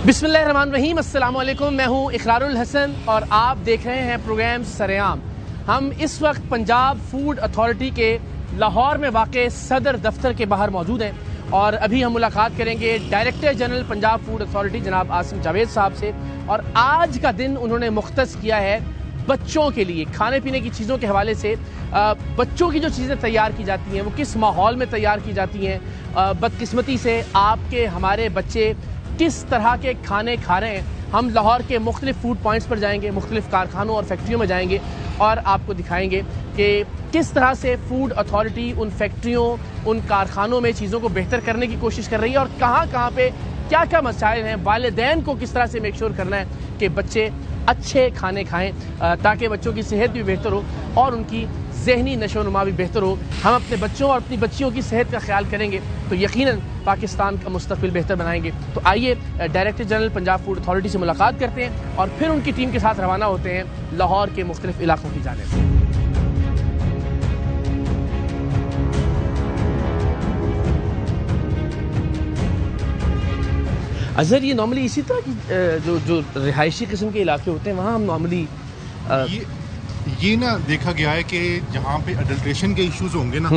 बिस्मिल्लाहिर्रहमानिर्रहीम, अस्सलाम वालेकुम। मैं हूँ इकरारुल हसन और आप देख रहे हैं प्रोग्राम सरेआम। हम इस वक्त पंजाब फूड अथॉरिटी के लाहौर में वाक़ सदर दफ्तर के बाहर मौजूद हैं और अभी हम मुलाकात करेंगे director general Punjab food authority जनाब आसिम जावेद साहब से। और आज का दिन उन्होंने मुख्तस किया है बच्चों के लिए, खाने पीने की चीज़ों के हवाले से। बच्चों की जो चीज़ें तैयार की जाती हैं वो किस माहौल में तैयार की जाती हैं, बदकिस्मती से आपके हमारे बच्चे किस तरह के खाने खा रहे हैं। हम लाहौर के मुख्तलिफ फूड पॉइंट्स पर जाएंगे, मुख्तलिफ कारखानों और फैक्ट्रियों में जाएंगे और आपको दिखाएंगे कि किस तरह से फूड अथॉरिटी उन फैक्ट्रियों, उन कारखानों में चीज़ों को बेहतर करने की कोशिश कर रही है और कहाँ कहाँ पे क्या क्या मसाइल हैं। वालिदैन को किस तरह से मेक श्योर करना है कि बच्चे अच्छे खाने खाएँ ताकि बच्चों की सेहत भी बेहतर हो और उनकी ज़हनी नशोनुमा भी बेहतर हो। हम अपने बच्चों और अपनी बच्चियों की सेहत का ख्याल करेंगे तो यकीनन पाकिस्तान का मुस्तकबिल बेहतर बनाएंगे। तो आइए director general Punjab food authority से मुलाकात करते हैं और फिर उनकी टीम के साथ रवाना होते हैं लाहौर के मुख्तलिफ इलाकों की जानिब। अजहर, ये नॉर्मली इसी तरह की जो रिहायशी किस्म के इलाके होते हैं वहाँ हम नॉर्मली ये ना देखा गया है कि जहाँ पे अडल्ट्रेशन के इश्यूज होंगे ना,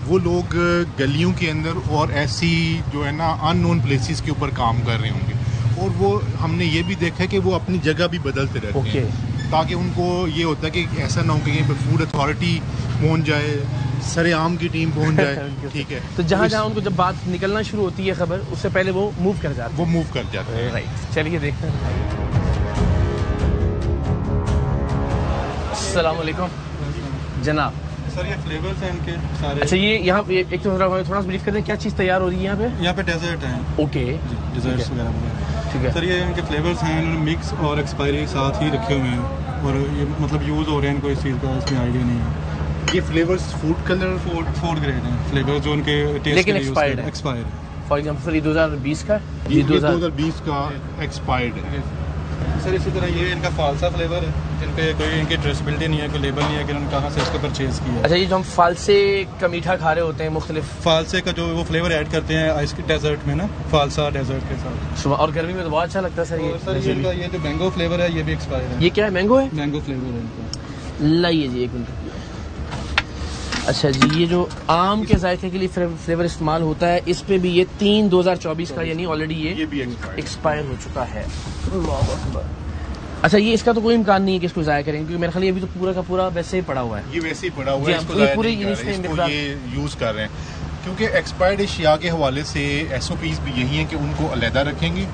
वो लोग गलियों के अंदर और ऐसी जो है ना अननोन प्लेसेस के ऊपर काम कर रहे होंगे। और वो हमने ये भी देखा है कि वो अपनी जगह भी बदलते रहते हैं ताकि उनको ये होता है कि ऐसा ना हो कि कहीं पे फूड अथॉरिटी पहुँच जाए, सरेआम की टीम पहुँच जाए। ठीक है, तो जहाँ जहाँ उनको जब बात निकलना शुरू होती है खबर, उससे पहले वो मूव कर जाते हैं। राइट, चलिए देखते हैं। अस्सलाम वालेकुम जनाब। सर ये फ्लेवर्स हैं इनके सारे। अच्छा, ये यहाँ पे एक तो थोड़ा सा ब्रीफ कर दें, क्या चीज़ तैयार हो रही है यहाँ पे डेजर्ट हैं। ओके, डेजर्ट्स वगैरह। ठीक है सर ये इनके फ्लेवर्स हैं, इन्होंने मिक्स और एक्सपायरी साथ ही रखे हुए हैं और ये मतलब यूज़ हो रहे हैं, इनको इस चीज़ का इसमें आइडिया नहीं है। ये flavours food colour food grade हैं फ्लेवर्स जो उनके टेस्ट लेकिन के लिए एक्सपायर्ड है। एक्सपायर। फॉर एग्जाम्पल ये 2020 का, ये 2020 का एक्सपायर्ड है। सर इसी तरह ये इनका फालसा फ्लेवर है जिनपे कोई इनकी ट्रेसबिलिटी नहीं है, कोई लेबल नहीं है कि उन्होंने कहाँ से इसको परचेज किया है। अच्छा, ये जो हम फालसे का मीठा खा रहे होते हैं मुख्तलिफ फालसे का जो वो फ्लेवर ऐड करते हैं आइस डेजर्ट में ना, फालसा डेजर्ट के साथ। सुबह और गर्मी में तो बहुत अच्छा लगता है सर। ये सर ये इनका ये जो मैंगो फ्लेवर है ये भी एक्सपायर है। ये क्या है, मैंगो है? मैंगो फ्लेवर है इनका। लाइए जी एक मिनट। अच्छा जी, ये जो आम के जायके के लिए फ्लेवर इस्तेमाल होता है, इस पे भी ये 3/2024 का यानी ऑलरेडी ये भी एक्सपायर हो चुका है। अच्छा, ये इसका तो कोई इम्कान नहीं है कि इसको ज़ाया करेंगे क्योंकि मेरे ख्याल ये अभी तो पूरा का पूरा वैसे ही पड़ा हुआ है। ये वैसे ही पड़ा हुआ है, ये पूरे ये यूज़ कर रहे हैं क्योंकि एक्सपायर्ड अशिया के हवाले से SOPs भी यही है कि उनको अलहदा रखेंगे।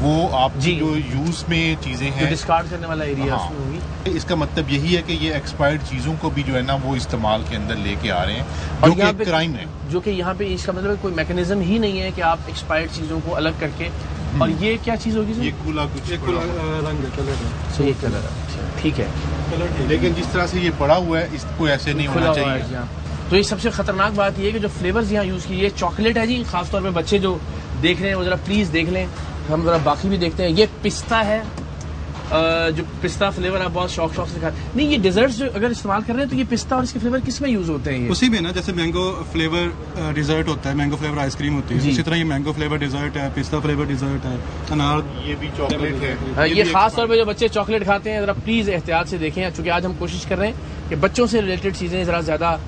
वो आप जो यूज़ में चीज़ें हैं, डिस्कार्ड करने वाला एरिया उसमें होगी। इसका मतलब यही है कि ये एक्सपायर्ड चीज़ों को भी जो है ना वो इस्तेमाल के अंदर लेके आ रहे हैं और जो कि क्राइम है। जो कि यहाँ पे इसका मतलब कोई मैकेनिज्म ही नहीं है कि आप एक्सपायर्ड चीज़ों को अलग करके। और ये क्या चीज़ होगी सर? ये कुला रंग है, कलर है। सही कलर है, ठीक है। लेकिन जिस तरह से ये पड़ा हुआ है इसको ऐसे नहीं होना चाहिए। तो ये सबसे खतरनाक बात ये है कि जो फ्लेवर्स यहाँ यूज़ किए, चॉकलेट है जी, खासतौर पे बच्चे जो देख रहे हैं वो ज़रा प्लीज़ देख लें। हम ज़रा बाकी भी देखते हैं। ये पिस्ता है, जो पिस्ता फ्लेवर आप बहुत शौक से खाते नहीं। ये डेजर्ट्स जो अगर इस्तेमाल कर रहे हैं तो ये पिस्ता और इसके फ्लेवर किस में यूज़ होते हैं? उसी में ना, जैसे मैंगो फ्लेवर डिजर्ट होता है, मैंगो फ्लेवर आइसक्रीम होती है, इसी तरह ये मैंगो फ्लेवर डिजर्ट है, पिस्ता फ्लेवर डिजर्ट है, अनार ये भी चॉकलेट है। ये खास तौर पे जो बच्चे चॉकलेट खाते हैं ज़रा प्लीज़ एहतियात से देखें, चूँकि आज हम कोशिश कर रहे हैं कि बच्चों से रिलेटेड चीज़ें ज़रा ज़्यादा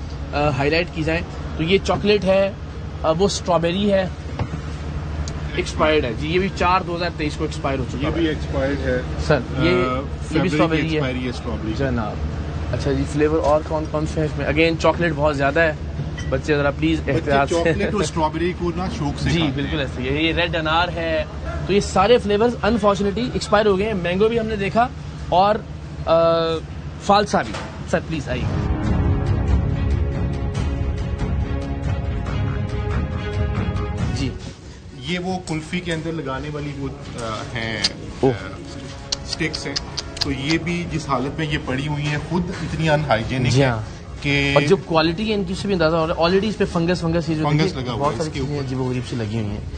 हाईलाइट की जाएँ। तो ये चॉकलेट है, वो स्ट्रॉबेरी है, एक्सपायर्ड है जी। ये भी 4/2023 को एक्सपायर हो चुका है। ये भी एक्सपायर्ड है सर। ये भी स्ट्रॉबेरी है जनाब। अच्छा जी, फ्लेवर और कौन कौन से हैं इसमें? अगेन चॉकलेट बहुत ज़्यादा है, बच्चे ज़रा प्लीज़ एहतियात से। चॉकलेट और स्ट्रॉबेरी को ना शौक से जी बिल्कुल ऐसे ही। ये रेड अनार है। तो ये सारे फ्लेवर्स अनफॉर्चुनेटली एक्सपायर हो गए हैं। मैंगो भी हमने देखा और फालसा भी। सर प्लीज़ आइए। जी, ये वो कुल्फी के अंदर लगाने वाली वो हैं स्टिक्स हैं। तो ये भी जिस हालत में ये पड़ी हुई है खुद इतनी अनहाइजेनिक है कि और जो क्वालिटी है इनकी से भी अंदाजा हो रहा है। ऑलरेडी इस पे फंगस ये जो फंगस देखिए, लगा हुआ बहुत है सारी इसके चीजें ऊपर। अजीबोगरीब सी लगी हुई हैं।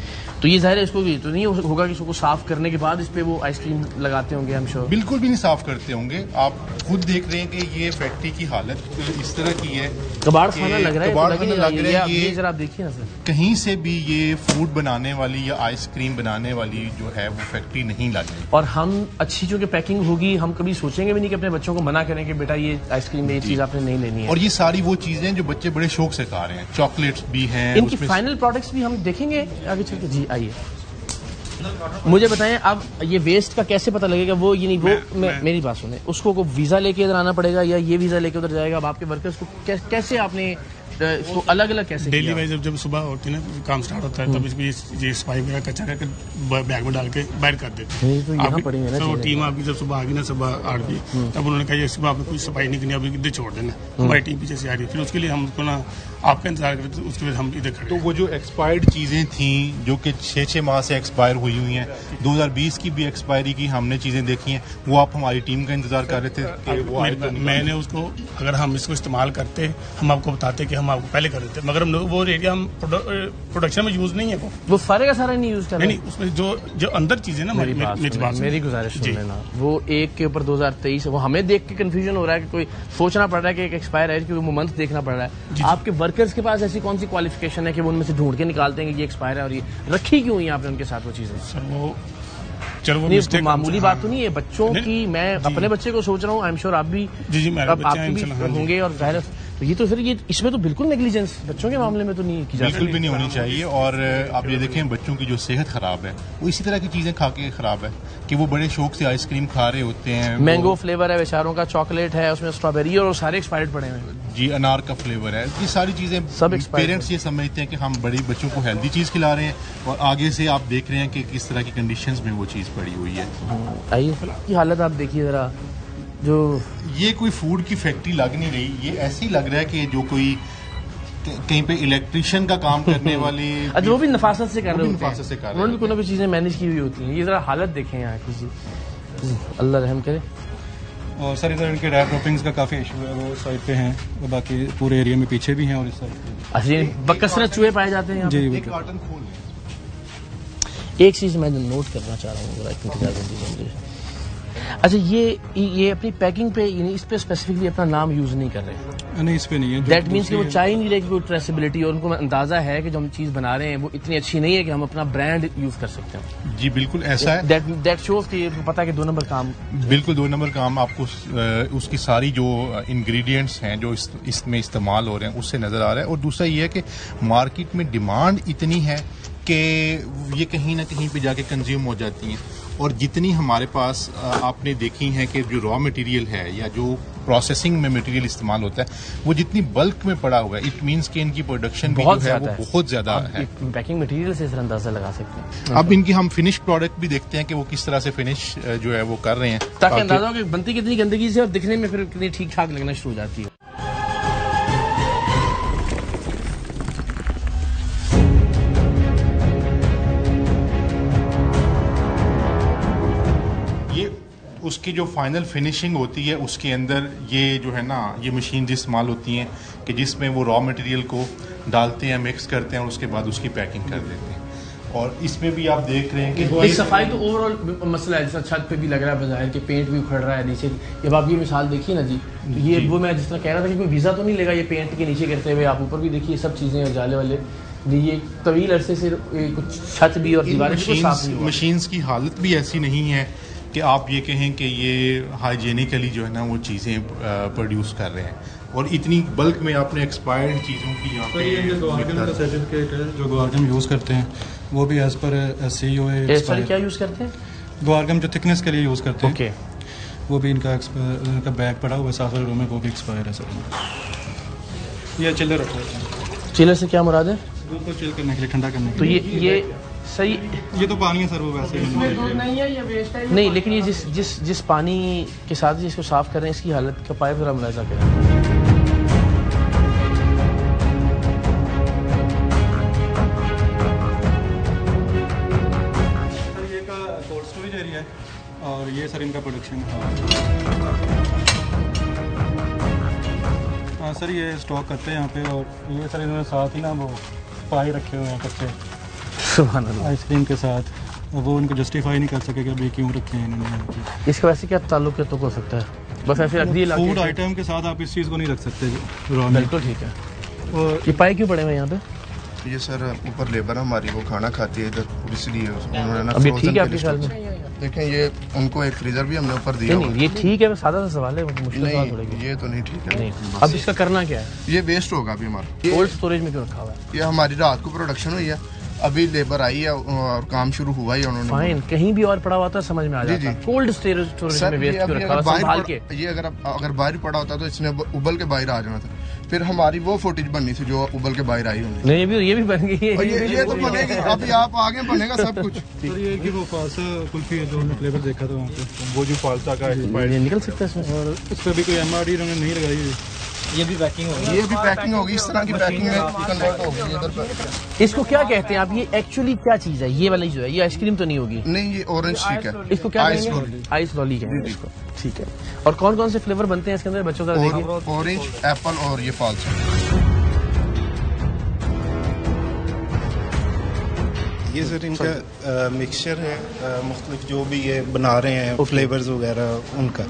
तो ये जाहिर है इसको भी तो नहीं होगा कि इसको साफ करने के बाद इस पे वो आइसक्रीम लगाते होंगे, आई एम श्योर। बिल्कुल भी नहीं साफ करते होंगे। आप खुद देख रहे हैं कि ये फैक्ट्री की हालत इस तरह की है, कबाड़ कि खाना लग रहा है, कबाड़ तो लग ही खाना नहीं रहा लग है। रहा है। ये ये जरा आप देखिए ना सर, कहीं से भी ये फूड बनाने वाली या आइसक्रीम बनाने वाली जो है वो फैक्ट्री नहीं लग रही। और हम अच्छी जो कि पैकिंग होगी, हम कभी सोचेंगे भी नहीं कि अपने बच्चों को मना करें कि बेटा ये आइसक्रीम में ये चीज आपने नहीं लेनी है। और ये सारी वो चीजें हैं जो बच्चे बड़े शौक से खा रहे हैं। चॉकलेट्स भी हैं इनकी उसमें। फाइनल प्रोडक्ट्स भी हम देखेंगे आगे चल के। जी आइए, मुझे बताएं अब ये वेस्ट का कैसे पता लगेगा? वो ये नहीं वो मेरी बात सुने, उसको को वीजा लेके इधर आना पड़ेगा या ये वीजा लेके उधर जाएगा? अब आपके वर्कर्स को कैसे आपने इसको अलग अलग कैसे डेली किया? वाइज जब सुबह होती है ना, काम स्टार्ट होता है, तब इसमें ये सफाई वगैरह कचरा करके बैग में डाल के बाहर कर देते नहीं, तो यहाँ आपकी- पड़ी है ना तो चीजें। टीम आपकी जब सुबह आ गई ना, सुबह 8 बजे, तब उन्होंने कहा ये सुबह आपने कोई सफाई नहीं करनी, आप इधर छोड़ देना। हमारी टीम पीछे से आ रही है, फिर उसके लिए हम उसको ना आपका इंतजार करते, उसके बाद हम इधर खड़े। तो वो जो एक्सपायर्ड चीजें थी जो कि 6-6 माह से एक्सपायर हुई हैं, 2020 की भी एक्सपायरी की हमने चीजें देखी हैं, वो आप हमारी टीम का इंतजार कर रहे थे कि वो आए तो निकाल। मैंने उसको, अगर हम इसको इस्तेमाल करते, हम आपको बताते कि हम आपको पहले कर देते, मगर हम वो एरिया हम प्रोडक्शन में यूज नहीं है वो सारे का सारा नहीं यूज कर रहे? नहीं, उसमें जो अंदर चीजें ना, मेरी बात सुनिए, मेरी गुजारिश सुन लेना। वो एक के ऊपर 2023 वो हमें देख के कंफ्यूजन हो रहा है कि कोई सोचना पड़ रहा है कि एक एक्सपायर है, क्योंकि वो मंथ देखना पड़ रहा है। आपके वर्कर्स के पास ऐसी कौन सी क्वालिफिकेशन है कि वो उनमें से ढूंढ के निकालते हैं कि ये एक्सपायर है और ये रखी क्यों हुई आपने उनके साथ वो चीजें? सर वो चलो वो नहीं, mistake मामूली हमसे- बात तो नहीं है बच्चों नहीं, की। मैं अपने बच्चे को सोच रहा हूँ, आई एम श्योर आप भी, जी मेरे अब बच्चे हैं, आपके भी इंशाल्लाह, हाँ जी। होंगे। और जाहिर है तो ये तो फिर ये इसमें तो बिल्कुल नेग्लिजेंस बच्चों के मामले में तो नहीं की जा बिल्कुल भी नहीं होनी चाहिए। और आप ये देखें बच्चों की जो सेहत खराब है वो इसी तरह की चीजें खा के खराब है कि वो बड़े शौक से आइसक्रीम खा रहे होते हैं। मैंगो फ्लेवर है बेचारों का, चॉकलेट है, उसमें स्ट्रॉबेरी और सारे एक्सपायर्ड पड़े हुए हैं। जी अनार का फ्लेवर है, ये सारी चीजें सब expired पेरेंट्स ये समझते हैं कि हम बड़ी बच्चों को हेल्दी चीज खिला रहे हैं, और आगे से आप देख रहे हैं कि किस तरह की कंडीशंस में वो चीज पड़ी हुई है। आइए की हालत आप देखिए जरा, जो ये कोई फूड की फैक्ट्री लग नहीं रही, ये ऐसे ही लग रहा है कि जो कोई कहीं पे इलेक्ट्रिशियन का काम करने वाले अच्छा वो भी नफासत से कर वो रहे भी होते हैं, नफासत से कर रहे उन्होंने भी होते कोई ना कोई चीजें मैनेज की हुई होती हैं। ये जरा हालत देखें यहाँ की जी, अल्लाह रहम करे। और सर इधर इनके रैप ड्रॉपिंग्स का काफ़ी इशू है, वो साइड पे हैं, और बाकी पूरे एरिया में पीछे भी हैं और इस साइड पे। अच्छा ये बकसरत चूहे पाए जाते हैं यहाँ पे? जी एक कार्टन खोल लें। एक चीज मैं नोट करना चाह रहा हूँ, जरा इंतजार कीजिए मुझे। अच्छा ये अपनी पैकिंग पे यानी इस पे स्पेसिफिकली अपना नाम यूज नहीं कर रहे? नहीं इस पे नहीं है। जो दैट मीन्स कि वो दूसरी- चाह ही नहीं रहे कि कोई ट्रेसेबिलिटी, और उनको अंदाजा है कि जो हम चीज बना रहे हैं वो इतनी अच्छी नहीं है कि हम अपना ब्रांड यूज कर सकते हैं। जी बिल्कुल ऐसा है। दैट शोज कि उनको पता है कि 2 नंबर काम। बिल्कुल 2 नंबर काम आपको उसकी सारी जो इंग्रेडिएंट्स हैं जो इसमें इस्तेमाल हो रहे हैं उससे नज़र आ रहा है। और दूसरा ये है कि मार्केट में डिमांड इतनी है कि ये कहीं ना कहीं पे जाके कंज्यूम हो जाती हैं। और जितनी हमारे पास आपने देखी हैं कि जो रॉ मटेरियल है या जो प्रोसेसिंग में मटेरियल इस्तेमाल होता है वो जितनी बल्क में पड़ा हुआ है, इट मीन्स कि इनकी प्रोडक्शन भी जो है वो बहुत ज़्यादा है। पैकिंग मटेरियल से इस अंदाजा लगा सकते हैं। अब इनकी हम फिनिश प्रोडक्ट भी देखते हैं कि वो किस तरह से फिनिश जो है वो कर रहे हैं, ताकि अंदाजा हो कि बनती कितनी गंदगी से और दिखने में फिर कितनी ठीक ठाक लगना शुरू हो जाती है। ये उसकी जो फाइनल फिनिशिंग होती है उसके अंदर ये जो है ना ये मशीन इस्तेमाल होती हैं कि जिसमें वो रॉ मटेरियल को डालते हैं, मिक्स करते हैं और उसके बाद उसकी पैकिंग कर देते हैं। और इसमें भी आप देख रहे हैं कि एक सफाई तो ओवरऑल मसला है, जैसा छत पे भी लग रहा है बाहर के पेंट भी उखड़ रहा है नीचे। जब आप ये मिसाल देखिए ना जी, तो ये वो मैं जिस तरह कह रहा था कि कोई वीज़ा तो नहीं लेगा ये पेंट के नीचे करते हुए। आप ऊपर भी देखिए सब चीज़ें जाले वाले, ये तवील अरसे से कुछ छत भी और दीवारें भी साफ नहीं हुआ। मशीन्स की हालत भी ऐसी नहीं है कि आप ये कहें कि ये हाइजीनिकली जो है ना वो चीज़ें प्रोड्यूस कर रहे हैं। और इतनी बल्क में आपने एक्सपायर्ड चीज़ों की यहाँ तो ये जो गवार्गन का पे सर्टिफिकेट है, जो गवार्गन यूज़ करते हैं वो भी एज पर COA सॉरी क्या यूज़ करते हैं? गवार्गन जो थिकनेस के लिए यूज़ करते हैं ओके, वो भी इनका इनका बैग पड़ा हुआ है 7 रूम में, वो भी एक्सपायर है सर। ये चिल्लर रखा है, चिलर से क्या मुराद है? दूध को चिल करने के लिए, ठंडा करने के तो लिए। ये सही ये तो पानी है सर, वो वैसे ही नहीं, लेकिन ये जिस पानी के साथ जिसको साफ कर रहे हैं इसकी हालत का पाइप जरा मुलाजा करें। सर ये का कोल्ड स्टोरेज एरिया है और ये सर इनका प्रोडक्शन है। सर ये स्टॉक करते हैं यहाँ पे, और ये सर इन्होंने साथ ही ना वो पाई रखे हुए हैं कच्चे सुभान अल्लाह। आइसक्रीम के साथ, और वो उनको जस्टिफाई नहीं कर सके कि अभी क्यों रखे हैं इन्होंने यहाँ पे। इसका वैसे क्या ताल्लुक है तो हो सकता है, बस ऐसे रख दिए फूड आइटम के साथ आप इस चीज़ को नहीं रख सकते रॉ में। बिल्कुल ठीक है। और ये पाए क्यों पड़े हुए यहाँ पे? ये सर ऊपर लेबर हमारी वो खाना खाती है इधर, इसलिए उन्होंने ना अभी frozen ठीक है के आपके लिए ख्याल में? stock- देखें ये उनको एक फ्रीजर भी हमने ऊपर दिया नहीं हुआ नहीं, ये ठीक है, सादा सा सवाल है, मुश्किल सवाल थोड़ी नहीं, ये तो नहीं ठीक है। नहीं। अब इसका करना क्या है? ये वेस्ट होगा अभी हमारा। कोल्ड स्टोरेज में क्यों रखा हुआ है? ये हमारी रात को प्रोडक्शन हुई है, अभी लेबर आई है और काम शुरू हुआ ही उन्होंने। फाइन, कहीं भी और पड़ा हुआ था समझ में आ जी, जाता। जी। कोल्ड स्टोरेज में वेस्ट क्यों रखा हुआ है? संभाल के। ये अगर बाहर पड़ा होता तो इसने उबल के बाहर आ जाना था, फिर हमारी वो फुटेज बननी थी जो उबल के बाहर आई होंगी। नहीं, ये भी बन गई है। और ये तो बनेगी, अभी आप आगे बनेगा सब कुछ। सर ये कि वो फालसा कुल्फी है जो हमने फ्लेवर देखा था वहाँ पे, वो जो फालसा का ये निकल सकता है इसमें। और इस पर भी कोई MRD इन्होंने नहीं लगाई हुई। ये भी पैकिंग होगी, इस तरह की पैकिंग में कन्वर्ट होगी इधर पर। इसको क्या कहते हैं आप? ये एक्चुअली क्या चीज है? ये वाली जो है, ये आइसक्रीम तो नहीं होगी? नहीं, ये ऑरेंज स्टिक है। इसको क्या आइस कहेंगे? लॉली। आइस लॉली कहेंगे इसको। ठीक है। और कौन कौन से फ्लेवर बनते हैं इसके अंदर बच्चों का? देखिए, ऑरेंज, एप्पल और ये फालसा। ये सर इनका मिक्सचर है, मुख्तलिफ जो भी ये बना रहे हैं फ्लेवर्स वगैरह उनका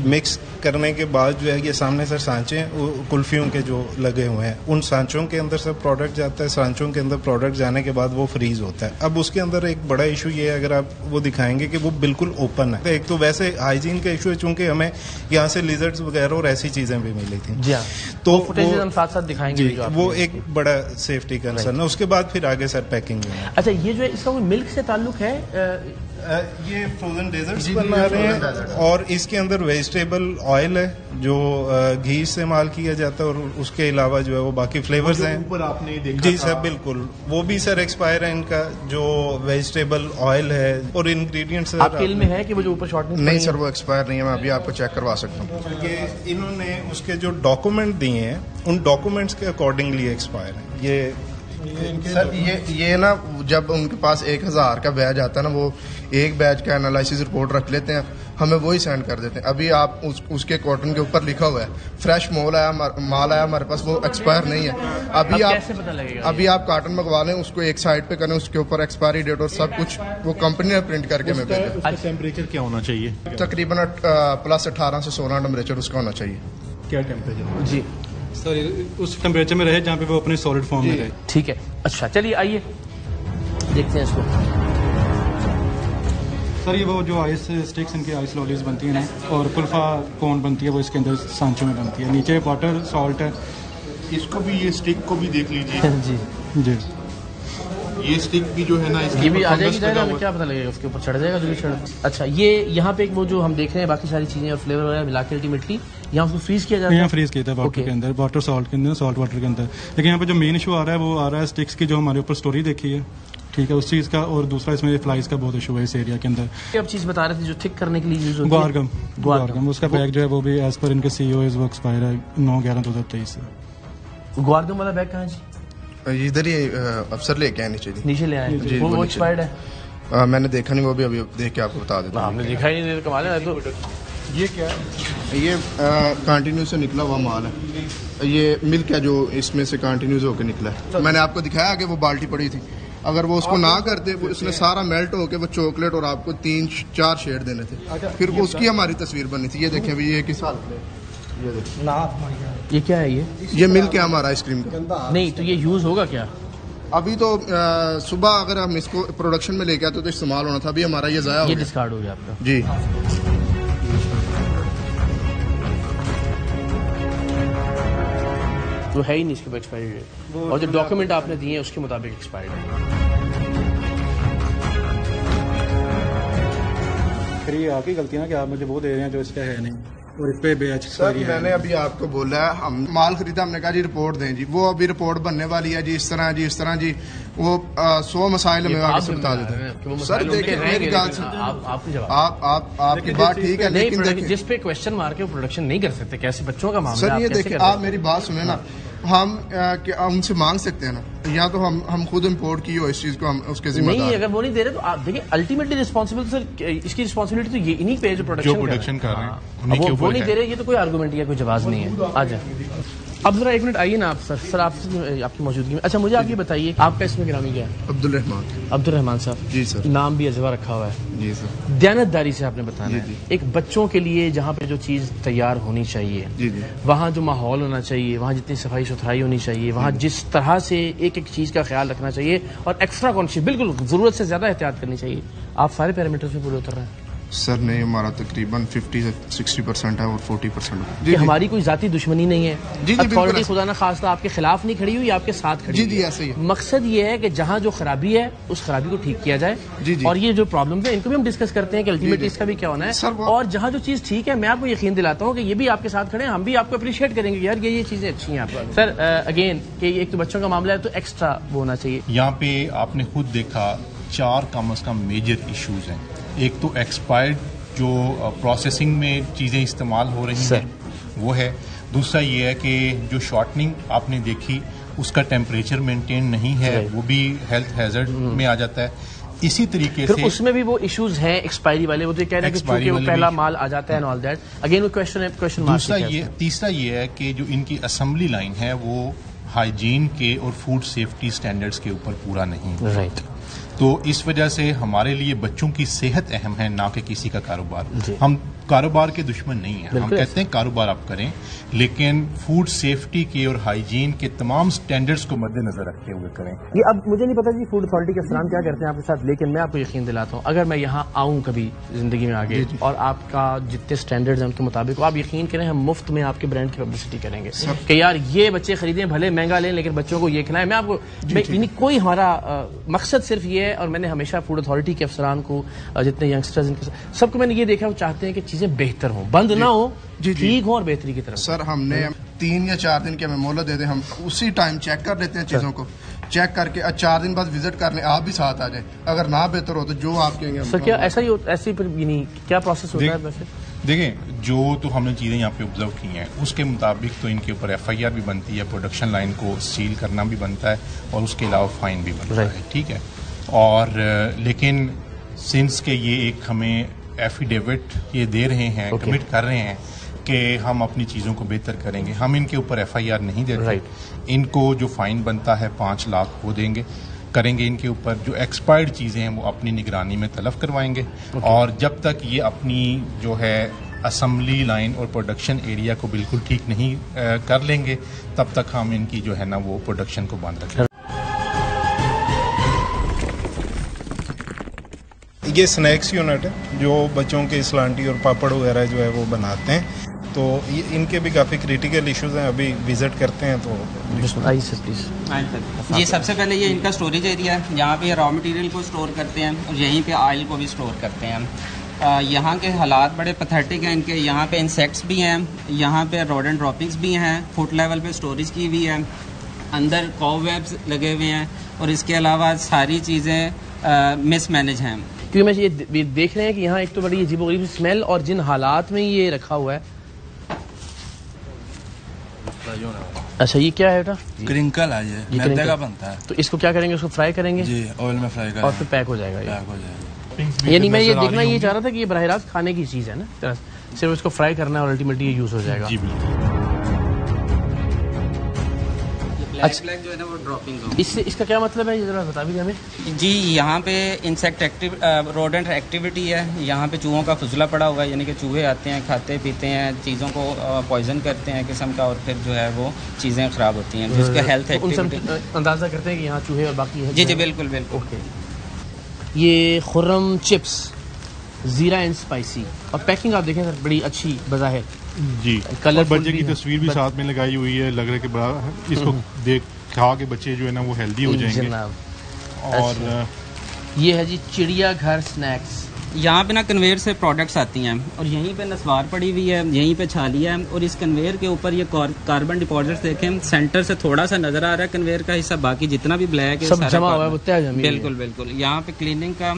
मिक्स करने के बाद जो है ये सामने सर सांचे हैं वो कुल्फियों के जो लगे हुए हैं, उन सांचों के अंदर सर प्रोडक्ट जाता है, सांचों के अंदर प्रोडक्ट जाने के बाद वो फ्रीज होता है। अब उसके अंदर एक बड़ा इशू ये है, अगर आप वो दिखाएंगे कि वो बिल्कुल ओपन है। एक तो वैसे हाइजीन का इशू है, चूंकि हमें यहाँ से लिजर्ड्स वगैरह और ऐसी चीजें भी मिली थी, जी हाँ, तो फुटेज हम साथ साथ दिखाएंगे। जी, वो एक बड़ा सेफ्टी कंसर्न है। उसके बाद फिर आगे सर पैकिंग है। अच्छा, ये जो है इसका कोई मिल्क से ताल्लुक है? ये फ्रोजन डेजर्ट्स बना रहे हैं, और इसके अंदर वेजिटेबल ऑयल है जो घी इस्तेमाल किया जाता है, और उसके अलावा जो है वो बाकी फ्लेवर्स हैं। ऊपर आपने देखा जी सर, बिल्कुल वो भी सर एक्सपायर है इनका, जो वेजिटेबल ऑयल है और इंग्रेडिएंट्स। आपके इल्म में है कि वो जो ऊपर शॉर्ट नहीं सर, वो एक्सपायर नहीं है, मैं अभी आपको चेक करवा सकता हूँ। ये इन्होंने उसके जो डॉक्यूमेंट दिए हैं उन डॉक्यूमेंट्स के अकॉर्डिंगली एक्सपायर है ये। सर ये ना जब उनके पास 1000 का बैच आता है ना, वो एक बैच का एनालिसिस रिपोर्ट रख लेते हैं, हमें वही सेंड कर देते हैं। अभी आप उसके कॉटन के ऊपर लिखा हुआ है फ्रेश माल आया हमारे पास, वो एक्सपायर नहीं है। अभी आप कैसे पता लगेगा? अभी आप कार्टन मंगवा लें, उसको एक साइड पे करें, उसके ऊपर एक्सपायरी डेट और सब कुछ वो कंपनी ने प्रिंट करके हमें भेजे। उसका टेम्परेचर क्या होना चाहिए? तकरीबन प्लस 18 से 16 टेम्परेचर उसका होना चाहिए। क्या टेम्परेचर? जी सर उस टेम्परेचर में रहे जहाँ पे वो अपने सॉलिड फॉर्म में रहे। ठीक है। अच्छा चलिए आइए देखते हैं इसको। सर ये वो जो आइस स्टिक्स इनकी आइस लॉलीज बनती हैं ना, और कुल्फा कोन बनती है, वो इसके अंदर सांचों में बनती है। नीचे वाटर सॉल्ट है। इसको भी, ये स्टिक को भी देख लीजिए। जी जी ये स्टिक भी जो है ना, इसके ये भी ऊपर आ जाएगी फंगस जाएगा, लगा हमें हुआ क्या पता लगेगा? उसके ऊपर चढ़ जाएगा जो भी चढ़। अच्छा, ये यहाँ पे एक वो जो हम देख रहे हैं बाकी सारी चीजें और फ्लेवर वगैरह मिला के अल्टीमेटली यहाँ उसको फ्रीज किया जाता है। यहाँ फ्रीज किया था वाटर Okay. के अंदर, वाटर सॉल्ट के अंदर, सॉल्ट वाटर के अंदर। लेकिन यहाँ पे जो मेन इशू आ रहा है वो आ रहा है स्टिक्स की, जो हमारे ऊपर स्टोरी देखी है, ठीक है, उस चीज़ का। और दूसरा इसमें फ्लाइज का बहुत इशू है इस एरिया के अंदर। ये अब चीज बता रहे थे जो थिक करने के लिए यूज होती है। ग्वारगम उसका बैग जो है वो भी एज पर इनके CEO वो एक्सपायर है 9/11/2023 से। ग्वारगम वाला बैग कहाँ है जी? इधर ही अफसर लेके आए नीचे जी। नीचे ले आए जी, वो नीचे। एक्सपायर्ड है? मैंने देखा नहीं, वो भी अभी देख के आपको बता देता हूँ। आपने देखा ही नहीं, कमाल है। तो ये क्या है? ये कंटिन्यू से निकला हुआ माल है। ये मिल्क है जो इसमें से कंटिन्यूस होकर निकला है। मैंने आपको दिखाया कि वो बाल्टी पड़ी थी, अगर वो उसको ना करते वो उसने सारा मेल्ट होकर वो चॉकलेट और आपको 3-4 शेड देने थे, फिर वो उसकी हमारी तस्वीर बनी थी। ये देखें अभी ये किस हालत में, ये देखें। ये क्या है? ये मिल्क है हमारा आइसक्रीम का। नहीं तो ये यूज होगा क्या? अभी तो सुबह अगर हम इसको प्रोडक्शन में लेके आते तो इस्तेमाल होना था, अभी हमारा ये ज़ाया हो ये गया। डिस्कार्ड हो गया आपका। जी तो है ही नहीं इसके एक्सपायरी डेट, और जो डॉक्यूमेंट आपने दिए हैं उसके मुताबिक एक्सपायर्ड है। फिर ये आपकी गलती ना कि आप मुझे वो दे रहे हैं जो इसका है नहीं, और इस पे बैच सर एक्सपायरी है। मैंने अभी आपको बोला है, हम माल खरीदा, हमने कहा जी रिपोर्ट दें जी, वो अभी रिपोर्ट बनने वाली है जी, इस तरह जी, इस तरह जी, वो 100 मसाइल में आगे से बता देते हैं। सर देखिए मेरी बात से आपकी जवाब आपकी बात ठीक है, लेकिन नहीं, देखिए जिस पे क्वेश्चन मार के प्रोडक्शन नहीं कर सकते, कैसे बच्चों का मामला सर, है, ये आप कैसे देखिए कर आप सकते मेरी बात सुने ना, हम उनसे मांग सकते हैं ना, या तो हम खुद इम्पोर्ट की हो इस चीज को, हम उसके नहीं, जिम्मेदार। अगर वो नहीं दे रहे तो आप देखिए अल्टीमेटली रिस्पॉन्सिबल सर, इसकी रिस्पॉन्सिबिलिटी तो ये इन्हीं पे है जो प्रोडक्शन कर रहे हैं, हाँ। उन्हीं के वो ऊपर नहीं है। दे रहे, ये तो कोई आर्गूमेंट या कोई जवाब नहीं है। आ जाए अब जरा एक मिनट आइए ना आप सर आपसे आपकी मौजूदगी में। अच्छा मुझे आप ये बताइए आपका इसमें गिरामी क्या है? अब्दुल रहमान। अब्दुल रहमान साहब जी सर। नाम भी अजवा रखा हुआ है। जी सर। दयानतदारी से आपने बताना जी, है एक बच्चों के लिए जहाँ पे जो चीज़ तैयार होनी चाहिए, जी जी वहाँ जो माहौल होना चाहिए, वहाँ जितनी सफाई सुथराई होनी चाहिए, वहाँ जिस तरह से एक एक चीज़ का ख्याल रखना चाहिए और एक्स्ट्रा कॉन्शियस बिल्कुल ज़रूरत से ज़्यादा एहतियात करनी चाहिए, आप सारे पैरामीटर्स में पूरे उतर रहे हैं सर। नहीं, हमारा तकरीबन 50 से 60% है और 40% कि हमारी कोई जाती दुश्मनी नहीं है। जी, अथॉरिटी बिल्कुल। खुदा ना खास्ता आपके खिलाफ नहीं खड़ी हुई, आपके साथ खड़ी जी हुई जी है। ऐसे ही है। मकसद ये है कि जहाँ जो खराबी है उस खराबी को ठीक किया जाए। जी, जी। और ये जो प्रॉब्लम है इनको भी हम डिस्कस करते हैं कि अल्टीमेटली इसका भी क्या होना सर, है। और जहाँ जो चीज़ ठीक है मैं आपको यकीन दिलाता हूँ कि ये भी आपके साथ खड़े हैं, हम भी आपको अप्रिशिएट करेंगे यार ये चीज़ें अच्छी हैं आपका। सर अगेन कि एक तो बच्चों का मामला है तो एक्स्ट्रा वो होना चाहिए। यहाँ पे आपने खुद देखा 4 कम अज़ कम मेजर इश्यूज हैं। एक तो एक्सपायर्ड जो प्रोसेसिंग में चीज़ें इस्तेमाल हो रही हैं वो है। दूसरा ये है कि जो शॉर्टनिंग आपने देखी उसका टेम्परेचर मेंटेन नहीं है, वो भी हेल्थ हैजर्ड में आ जाता है। इसी तरीके फिर से उसमें भी वो इश्यूज हैं एक्सपायरी वाले, वो तो कह रहे हैं कि चूंकि वो पहला माल आ जाता है एंड ऑल दैट, अगेन वो क्वेश्चन दूसरा ये तीसरा ये है कि जो इनकी असेंबली लाइन है वो हाइजीन के और फूड सेफ्टी स्टैंडर्ड्स के ऊपर पूरा नहीं है। राइट। तो इस वजह से हमारे लिए बच्चों की सेहत अहम है ना कि किसी का कारोबार। हम कारोबार के दुश्मन नहीं हैं, हम कहते हैं कारोबार आप करें लेकिन फूड सेफ्टी के और हाइजीन के तमाम स्टैंडर्ड्स को मद्देनजर रखते हुए करें। ये अब मुझे नहीं पता जी फूड अथॉरिटी के अफसरान क्या करते हैं आपके साथ, लेकिन मैं आपको यकीन दिलाता हूँ अगर मैं यहाँ आऊँ कभी जिंदगी में आगे और आपका जितने स्टैंडर्ड्स हैं उनके मुताबिक आप यकीन करें हम मुफ्त में आपके ब्रांड की पब्लिसिटी करेंगे कि यार ये बच्चे खरीदें भले महंगा लें लेकिन बच्चों को ये खिलाएं। मैं आपको कोई हमारा मकसद सिर्फ ये है और मैंने हमेशा फूड अथॉरिटी के अफसरान को जितने यंगस्टर्स इनके सबको मैंने ये देखा वो चाहते हैं कि चीजें बेहतर हों, बंद ना हो, ठीक हो और बेहतरी की तरफ। सर हमने 3 या 4 दिन की हमें मोहलत दे दें, हम उसी टाइम चेक कर लेते हैं चीजों को, चेक करके 4 दिन बाद विजिट कर लें, आप भी साथ आ जाएं। अगर ना बेहतर हो तो जो आप कहेंगे। सर क्या ऐसा ही ऐसी क्या प्रोसेस होता है वैसे? देखें जो तो हमने चीज़ें यहाँ पे ऑब्जर्व की हैं उसके मुताबिक तो इनके ऊपर FIR भी बनती है, प्रोडक्शन लाइन को सील करना भी बनता है और उसके अलावा फाइन भी बनता है, ठीक है। और लेकिन सिंस के ये एक हमें एफिडेविट ये दे रहे हैं, कमिट कर रहे हैं कि हम अपनी चीज़ों को बेहतर करेंगे, हम इनके ऊपर FIR नहीं देते। इनको जो फाइन बनता है 5 लाख वो करेंगे इनके ऊपर। जो एक्सपायर्ड चीज़ें हैं वो अपनी निगरानी में तलब करवाएंगे और जब तक ये अपनी जो है असेंबली लाइन और प्रोडक्शन एरिया को बिल्कुल ठीक नहीं कर लेंगे तब तक हम इनकी जो है ना वो प्रोडक्शन को बंद रखेंगे। ये स्नैक्स यूनिट है जो बच्चों के स्लांटी और पापड़ वगैरह जो है वो बनाते हैं, तो ये इनके भी काफ़ी क्रिटिकल इश्यूज हैं, अभी विजिट करते हैं तो जी। सबसे पहले ये इनका स्टोरेज एरिया है, यहाँ पे रॉ मटेरियल को स्टोर करते हैं और यहीं पे ऑयल को भी स्टोर करते हैं। यहाँ के हालात बड़े पैथेटिक हैं इनके, यहाँ पे इंसेक्ट्स भी हैं, यहाँ पे रोडेंट ड्रॉपिंग्स भी हैं, फुट लेवल पे स्टोरेज की हुई है, अंदर कॉबवेब्स लगे हुए हैं और इसके अलावा सारी चीज़ें मिसमैनेज हैं। क्योंकि मैं ये देख रहे हैं कि यहाँ एक तो बड़ी अजीबोगरीब स्मेल और जिन हालात में ये रखा हुआ है। अच्छा ये क्या है बेटा? क्रिंकल है, ये मैदे का बनता है। तो इसको क्या करेंगे, उसको फ्राई करेंगे? जी ऑयल में फ्राई करेंगे और फिर पैक हो जाएगा ये। पैक हो जाएगा। यानी मैं ये देखना ये चाह रहा था कि ये बराह रास्त खाने की चीज़ है ना, सिर्फ इसको फ्राई करना है और अल्टीमेटली ये यूज़ हो जाएगा। जी बिल्कुल। अच्छा ब्लैक जो है ना वो ड्रॉपिंग हो। इससे इसका क्या मतलब है ये जरा बता भी हमें। जी यहाँ पे इंसेक्ट रोडेंट एक्टिविटी है, यहाँ पे चूहों का फुजला पड़ा हुआ है, यानी कि चूहे आते हैं खाते पीते हैं चीज़ों को पॉइजन करते हैं किस्म का और फिर जो है वो चीज़ें ख़राब होती हैं जिसका हेल्थ एक्टिविटी अंदाज़ा करते हैं कि यहाँ चूहे और बाकी है। जी जी बिल्कुल बिल्कुल। ओके ये खुर्रम चिप्स ज़ीरा एंड स्पाइसी और पैकिंग आप देखें सर बड़ी अच्छी बज़ाहिर जी, कलर बच्चे की तस्वीर भी साथ में लगाई हुई है, लग रहा है कि बड़ा इसको देख खा के बच्चे जो है ना वो हेल्दी हो जाएंगे। और ये है जी चिड़िया घर स्नैक्स। यहाँ पे ना कन्वेयर से प्रोडक्ट्स आती हैं और यहीं पे नस्वार पड़ी हुई है, यहीं पे छालिया है और इस कन्वेयर के ऊपर ये कार्बन डिपॉजिट्स देखें, सेंटर से थोड़ा सा नजर आ रहा है कन्वेयर का हिस्सा, बाकी जितना भी ब्लैक है सब जमा हुआ है। बिल्कुल बिल्कुल। यहाँ पे क्लीनिंग का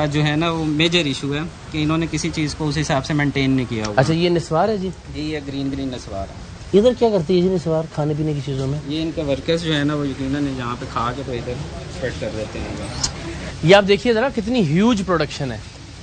जो है ना वो मेजर इशू है कि इन्होंने किसी चीज़ को उस हिसाब से मेंटेन नहीं किया हुआ। अच्छा ये नस्वार है जी? जी ये ग्रीन नस्वार है। इधर क्या करती है जी नस्वार खाने पीने की चीज़ों में? ये इनके वर्कर्स जो है ना वो यकीनन यहाँ पे खा के तो इधर स्प्रेड कर देते हैं। ये आप देखिए ज़रा कितनी ह्यूज प्रोडक्शन है,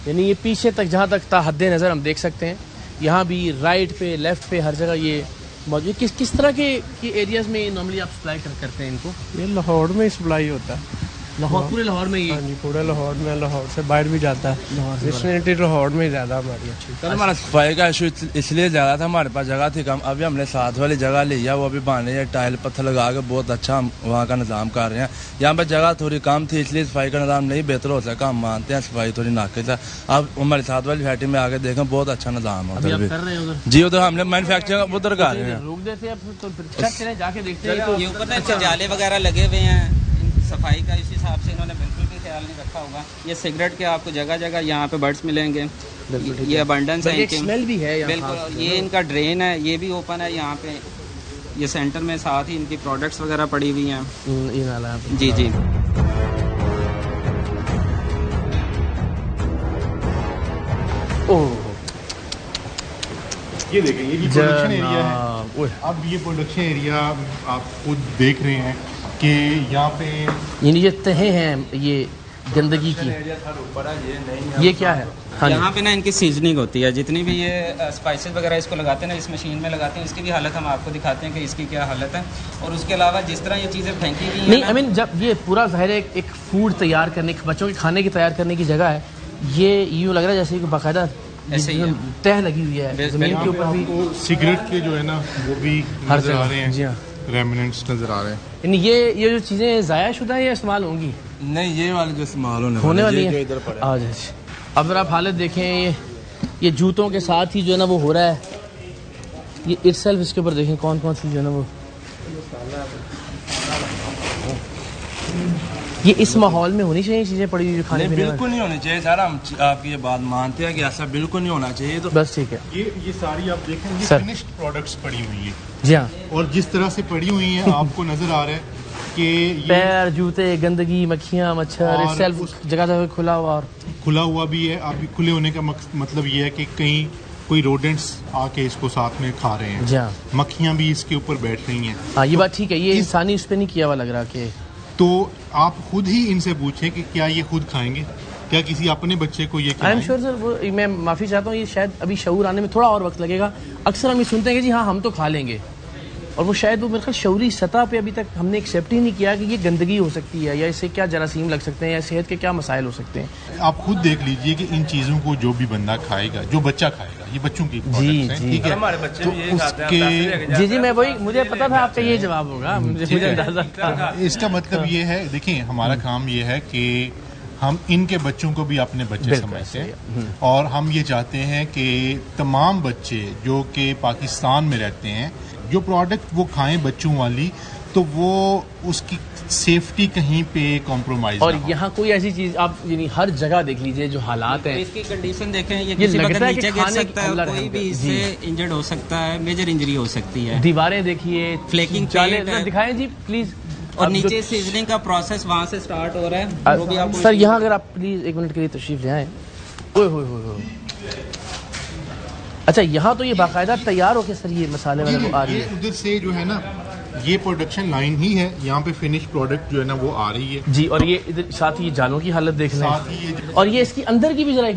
यानी ये पीछे तक जहाँ तक हद नज़र हम देख सकते हैं, यहाँ भी राइट पे लेफ्ट पे हर जगह ये मौजूद। किस तरह के एरियाज में नॉर्मली आप सप्लाई करते हैं इनको? ये लाहौर में सप्लाई होता है। लाहौर, पूरे लाहौर में ही? हाँ जी, पूरे लाहौर में, लाहौर से बाहर भी जाता है। विसिनिटी लाहौर में ज़्यादा हमारी अच्छी। कल हमारा सफाई का इशू इसलिए ज़्यादा था, हमारे पास जगह थी कम। अभी हमने साथ वाली जगह ली है, वो अभी बन रही है, टाइल पत्थर लगा के बहुत अच्छा हम वहाँ का निज़ाम कर रहे हैं। यहाँ पर जगह थोड़ी कम थी, इसलिए सफाई का निज़ाम नहीं बेहतर हो सका। हम मानते हैं सफाई थोड़ी नाकिस है। अब हमारे साथ वाली फैक्ट्री में आके देखें, बहुत अच्छा निज़ाम है उधर जी। उधर हमने मैन्युफैक्चरिंग उधर कर रहे हैं। रोक देते हैं तो फिर जाके देखते हैं। ये ऊपर ना जाले वगैरह लगे हुए हैं, सफाई का इस हिसाब से इन्होंने बिल्कुल भी ख्याल नहीं रखा होगा। ये सिगरेट के आपको जगह जगह यहाँ पे बर्ड्स मिलेंगे। ये अबंडेंस है, स्मेल भी है बिल्कुल। ये इनका ड्रेन है, ये भी ओपन है यहाँ पे। ये सेंटर में साथ ही इनकी प्रोडक्ट्स वगैरह पड़ी हुई हैं। जी जी। ये देखें, ये भी प्रोडक्शन एरिया है। अब ये प्रोडक्शन एरिया आप खुद देख रहे हैं कि यहाँ पे ये तहें हैं ये गंदगी की। ये क्या है? हाँ, यहाँ पे ना इनकी सीजनिंग होती है। जितनी भी ये स्पाइसेस वगैरह इसको लगाते हैं ना, इस मशीन में लगाते हैं, इसकी भी हालत हम आपको दिखाते हैं कि इसकी क्या हालत है। और उसके अलावा जिस तरह ये चीज़ें फेंकी गई नहीं, आई मीन जब ये पूरा ज़ाहिर है एक फूड तैयार करने, बच्चों के खाने की तैयार करने की जगह है, ये यूँ लग रहा है जैसे कि बाकायदा ऐसे ही तह लगी हुई है ज़मीन के ऊपर भी। सिगरेट के जो है ना वो भी नजर आ रहे हैं। जी हाँ, रेमिनेंट्स नजर आ रहे हैं। ये जो चीज़ें ज़ाया शुदा है या इस्तेमाल होंगी? नहीं, ये वाले जो इस्तेमाल होने वाली है। इधर पड़े। अब अगर आप हालत देखें, ये जूतों के साथ ही जो है ना वो हो रहा है। ये इटसेल्फ इसके ऊपर देखें कौन कौन सी जो है ना वो, ये इस माहौल में होनी चाहिए चीज़ें पड़ी हुई खाने पीने। बिल्कुल नहीं होनी चाहिए सर। हम आपकी ये बात मानते हैं कि ऐसा बिल्कुल नहीं होना चाहिए। तो बस ठीक है। ये सारी आप देखें, ये सर, फिनिश्ड प्रोडक्ट्स पड़ी हुई है। जी हाँ, और जिस तरह से पड़ी हुई हैं आपको नजर आ रहा है कि ये पैर, जूते, गंदगी, मक्खियाँ, मच्छर, इटसेल्फ जगह जगह खुला हुआ। और खुला हुआ भी है। अभी खुले होने का मतलब ये है कि कहीं कोई रोडेंट्स आके इसको साथ में खा रहे हैं। जी हाँ, मक्खियाँ भी इसके ऊपर बैठ रही हैं। हाँ, ये बात ठीक है। ये इंसानी उस पर नहीं किया हुआ लग रहा कि। तो आप खुद ही इनसे पूछें कि क्या ये खुद खाएंगे, क्या किसी अपने बच्चे को ये आई एम श्योर सर, वो मैं माफ़ी चाहता हूँ, ये शायद अभी शऊर आने में थोड़ा और वक्त लगेगा। अक्सर हम ये सुनते हैं कि जी हाँ हम तो खा लेंगे, और वो शायद वो मेरे ख्याल शऊरी सतह पे अभी तक हमने एक्सेप्ट ही नहीं किया कि ये गंदगी हो सकती है, या इससे क्या जरासीम लग सकते हैं, या सेहत के क्या मसाइल हो सकते हैं। आप खुद देख लीजिए कि इन चीज़ों को जो भी बंदा खाएगा, जो बच्चा खाएगा, ये बच्चों की प्रोडक्ट्स हैं, ठीक है। हमारे बच्चे तो भी यही खाते हैं, उसके जी मैं वही, मुझे पता था आपका ये जवाब होगा, मुझे अंदाजा था। इसका मतलब ये है, देखिए हमारा काम ये है कि हम इनके बच्चों को भी अपने बच्चे समझते हैं, और हम ये चाहते हैं कि तमाम बच्चे जो कि पाकिस्तान में रहते हैं, जो प्रोडक्ट वो खाएं बच्चों वाली, तो वो उसकी सेफ्टी कहीं पे कॉम्प्रोमाइज। और यहाँ कोई ऐसी चीज आप यानी हर जगह देख लीजिए जो हालात हैं, इसकी कंडीशन देखें, ये किसी वक्त नीचे गिर सकता है, कोई भी इससे इंजर्ड हो सकता है, मेजर इंजरी हो सकती है। दीवारें देखिए, फ्लेकिंग दिखाएं जी प्लीज। और नीचे सीजनिंग का प्रोसेस वहाँ से स्टार्ट हो रहा है, वो भी आपको। सर यहाँ अगर आप प्लीज 1 मिनट के लिए तशरीफ ले आए। ओए होए होए, अच्छा यहाँ तो ये बाकायदा तैयार होके सर ये मसाले वाले वो आ रही है। उधर से जो है ना ये प्रोडक्शन लाइन ही है, यहाँ पे फिनिश प्रोडक्ट जो है ना वो आ रही है जी। और ये इधर साथ ही जालों की हालत देख लें, और ये इसकी अंदर की भी जरा